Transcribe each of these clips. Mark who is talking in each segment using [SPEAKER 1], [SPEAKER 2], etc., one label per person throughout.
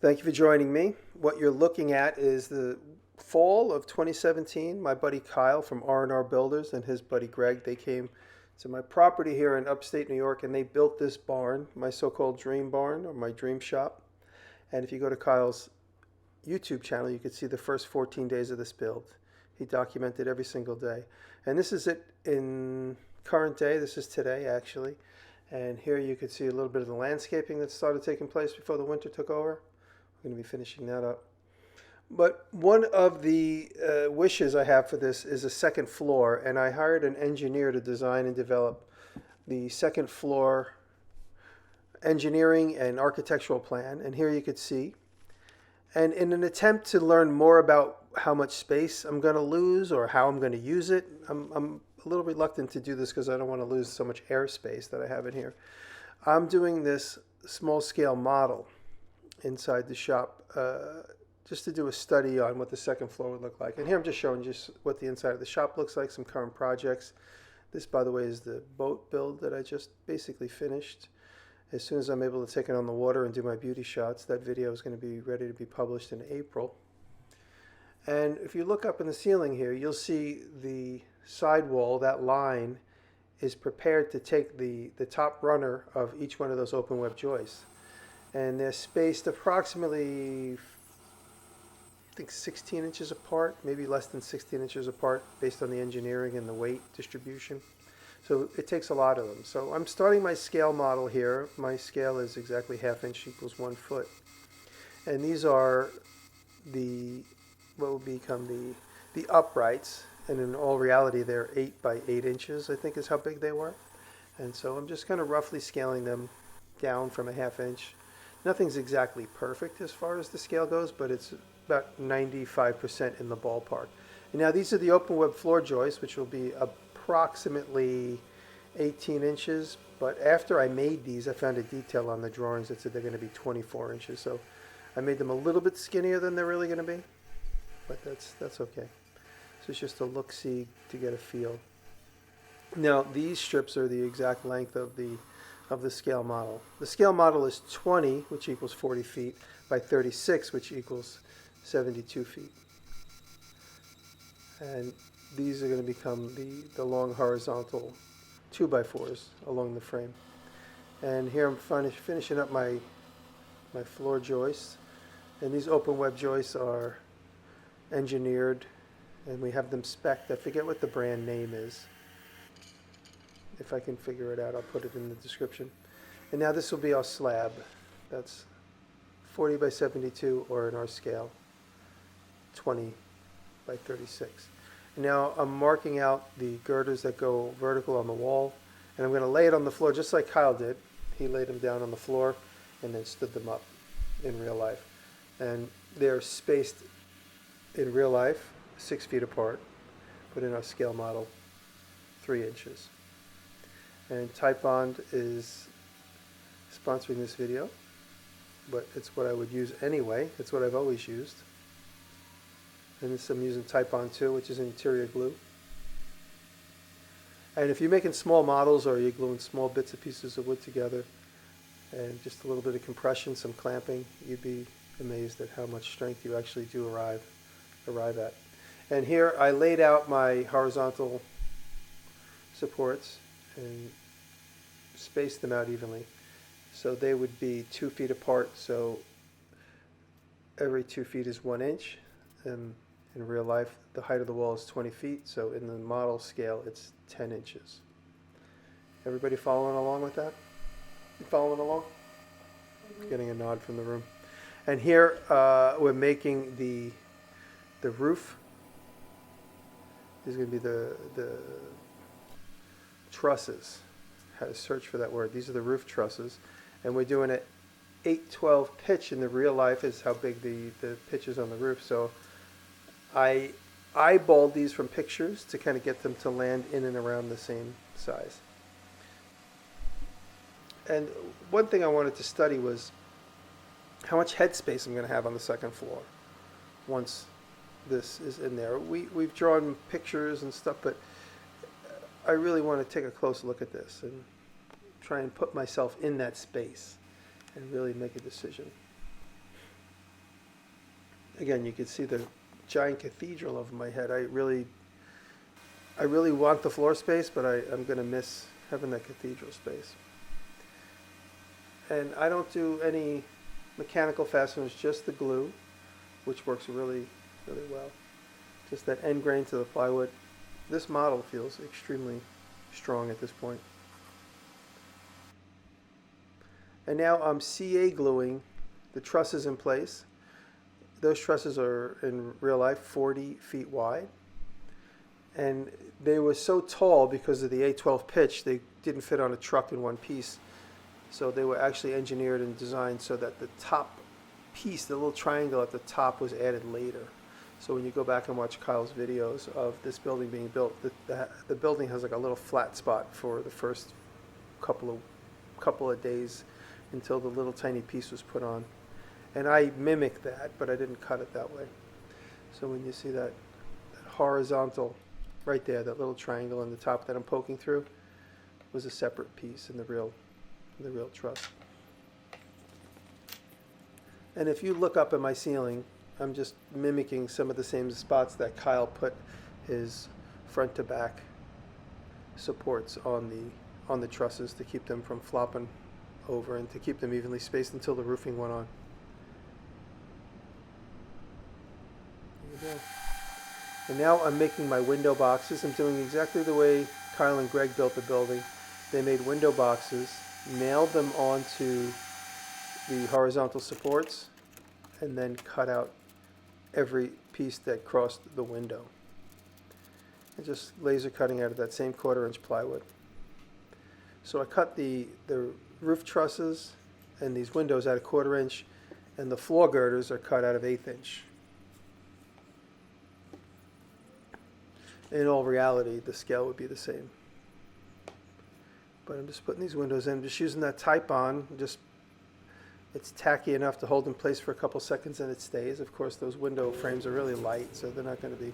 [SPEAKER 1] Thank you for joining me. What you're looking at is the fall of 2017. My buddy Kyle from R&R Builders and his buddy Greg, they came to my property here in upstate New York and they built this barn, my so-called dream barn or my dream shop. And if you go to Kyle's YouTube channel, you can see the first 14 days of this build. He documented every single day. And this is it in current day. This is today, actually. And here you can see a little bit of the landscaping that started taking place before the winter took over. We're going to be finishing that up. But one of the wishes I have for this is a second floor, and I hired an engineer to design and develop the second floor engineering and architectural plan. And here you could see. And in an attempt to learn more about how much space I'm going to lose or how I'm going to use it, I'm a little reluctant to do this because I don't want to lose so much airspace that I have in here. I'm doing this small scale model inside the shop just to do a study on what the second floor would look like. And here I'm just showing just what the inside of the shop looks like, some current projects. This, by the way, is the boat build that I just basically finished. As soon as I'm able to take it on the water and do my beauty shots, that video is going to be ready to be published in April. And if you look up in the ceiling here, you'll see the sidewall, that line, is prepared to take the top runner of each one of those open web joists. And they're spaced approximately, I think, 16 inches apart, maybe less than 16 inches apart based on the engineering and the weight distribution. So it takes a lot of them. So I'm starting my scale model here. My scale is exactly ½ inch equals 1 foot. And these are what will become the uprights. And in all reality, they're 8 by 8 inches, I think is how big they were. And so I'm just kind of roughly scaling them down from ½ inch. Nothing's exactly perfect as far as the scale goes, but it's about 95% in the ballpark. And now these are the open web floor joists, which will be approximately 18 inches. But after I made these, I found a detail on the drawings that said they're going to be 24 inches. So I made them a little bit skinnier than they're really going to be, but that's okay. So it's just a look-see to get a feel. Now these strips are the exact length of the scale model. The scale model is 20, which equals 40 feet, by 36, which equals 72 feet. And these are going to become the long horizontal 2x4s along the frame. And here I'm finishing up my floor joists. And these open web joists are engineered, and we have them spec'd. I forget what the brand name is. If I can figure it out, I'll put it in the description. And now this will be our slab. That's 40 by 72, or in our scale, 20 by 36. And now I'm marking out the girders that go vertical on the wall, and I'm going to lay it on the floor just like Kyle did. He laid them down on the floor and then stood them up in real life. And they're spaced in real life 6 feet apart, but in our scale model 3 inches. And Titebond is sponsoring this video, but it's what I would use anyway. It's what I've always used. And this I'm using Titebond 2, which is interior glue. And if you're making small models or you're gluing small bits of pieces of wood together and just a little bit of compression, some clamping, you'd be amazed at how much strength you actually do arrive at. And here I laid out my horizontal supports and spaced them out evenly. So they would be 2 feet apart, so every 2 feet is 1 inch. And in real life, the height of the wall is 20 feet, so in the model scale, it's 10 inches. Everybody following along with that? You following along? Getting a nod from the room. And here we're making the roof. These are going to be the trusses. Had to search for that word. These are the roof trusses, and we're doing an 8/12 pitch. In the real life is how big the pitch is on the roof. So I eyeballed these from pictures to kind of get them to land in and around the same size. And one thing I wanted to study was how much headspace I'm going to have on the second floor once this is in there. We've drawn pictures and stuff, but I really want to take a close look at this and try and put myself in that space and really make a decision. Again, you can see the giant cathedral over my head. I really want the floor space, but I'm going to miss having that cathedral space. And I don't do any mechanical fasteners, just the glue, which works really, really well. Just that end grain to the plywood. This model feels extremely strong at this point. And now I'm CA gluing the trusses in place. Those trusses are, in real life, 40 feet wide. And they were so tall because of the A12 pitch, they didn't fit on a truck in one piece. So they were actually engineered and designed so that the top piece, the little triangle at the top, was added later. So when you go back and watch Kyle's videos of this building being built, the building has like a little flat spot for the first couple of days until the little tiny piece was put on. And I mimicked that, but I didn't cut it that way. So when you see that horizontal right there, that little triangle on the top that I'm poking through, was a separate piece in the real truss. And if you look up at my ceiling, I'm just mimicking some of the same spots that Kyle put his front to back supports on the trusses to keep them from flopping over and to keep them evenly spaced until the roofing went on. There you go. And now I'm making my window boxes. I'm doing exactly the way Kyle and Greg built the building. They made window boxes, nailed them onto the horizontal supports, and then cut out every piece that crossed the window. And just laser cutting out of that same 1/4 inch plywood. So I cut the roof trusses and these windows out of 1/4 inch, and the floor girders are cut out of 1/8 inch. In all reality, the scale would be the same. But I'm just putting these windows in. I'm just using that Titebond. It's tacky enough to hold in place for a couple seconds and it stays. Of course, those window frames are really light, so they're not going to be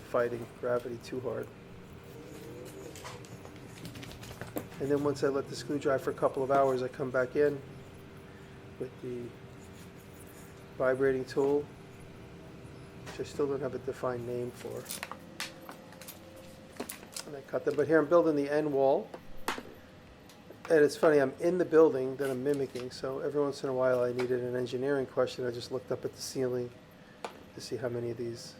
[SPEAKER 1] fighting gravity too hard. And then once I let the screw dry for a couple of hours, I come back in with the vibrating tool, which I still don't have a defined name for. And I cut them. But here I'm building the end wall. And it's funny, I'm in the building that I'm mimicking, so every once in a while I needed an engineering question. I just looked up at the ceiling to see how many of these.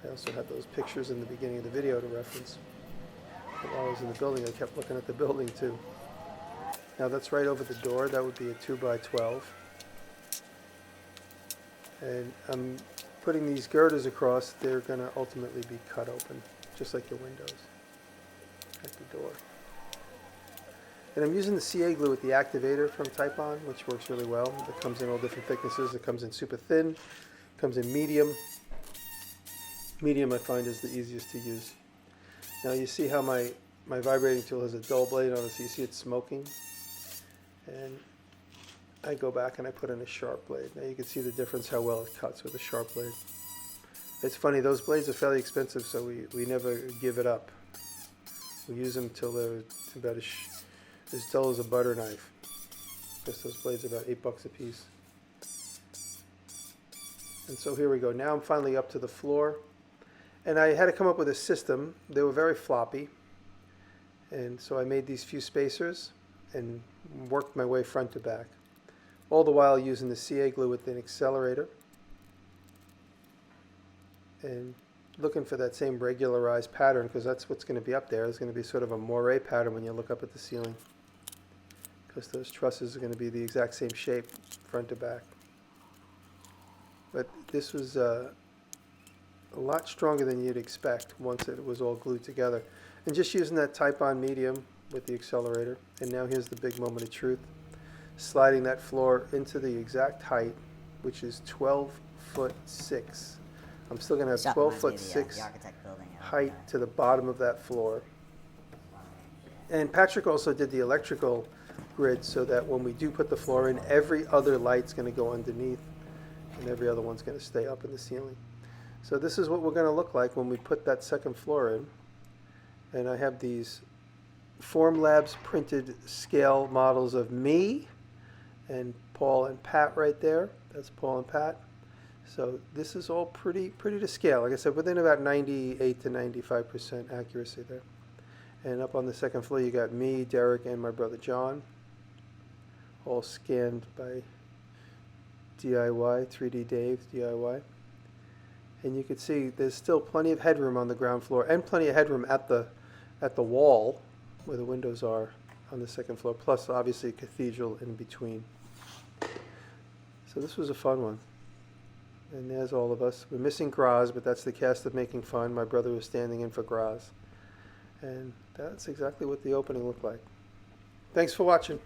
[SPEAKER 1] I also had those pictures in the beginning of the video to reference. But while I was in the building, I kept looking at the building too. Now that's right over the door. That would be a 2x12. And I'm putting these girders across. They're going to ultimately be cut open, just like the windows at the door. And I'm using the CA glue with the activator from Titebond, which works really well. It comes in all different thicknesses. It comes in super thin, comes in medium. Medium I find is the easiest to use. Now you see how my vibrating tool has a dull blade on it, so you see it's smoking. And I go back and I put in a sharp blade. Now you can see the difference how well it cuts with a sharp blade. It's funny, those blades are fairly expensive, so we never give it up. We use them till they're about as dull as a butter knife. Because those blades are about $8 a piece. And so here we go. Now I'm finally up to the floor. And I had to come up with a system. They were very floppy. And so I made these few spacers and worked my way front to back. All the while using the CA glue with an accelerator. And looking for that same regularized pattern, because that's what's going to be up there. It's going to be sort of a moire pattern when you look up at the ceiling. Because those trusses are going to be the exact same shape, front to back. But this was a lot stronger than you'd expect once it was all glued together. And just using that Titebond medium with the accelerator. And now here's the big moment of truth. Sliding that floor into the exact height, which is 12'6". I'm still going to have 12'6" height to the bottom of that floor. And Patrick also did the electrical grid so that when we do put the floor in, every other light's going to go underneath and every other one's going to stay up in the ceiling. So this is what we're going to look like when we put that second floor in. And I have these Formlabs printed scale models of me and Paul and Pat right there. That's Paul and Pat. So this is all pretty to scale. Like I said, within about 98 to 95% accuracy there. And up on the second floor, you got me, Derek, and my brother John, all scanned by DIY, 3D Dave DIY. And you can see there's still plenty of headroom on the ground floor and plenty of headroom at the wall where the windows are on the second floor, plus obviously a cathedral in between. So this was a fun one. And there's all of us. We're missing Graz, but that's the cast of Making Fun. My brother was standing in for Graz. And that's exactly what the opening looked like. Thanks for watching.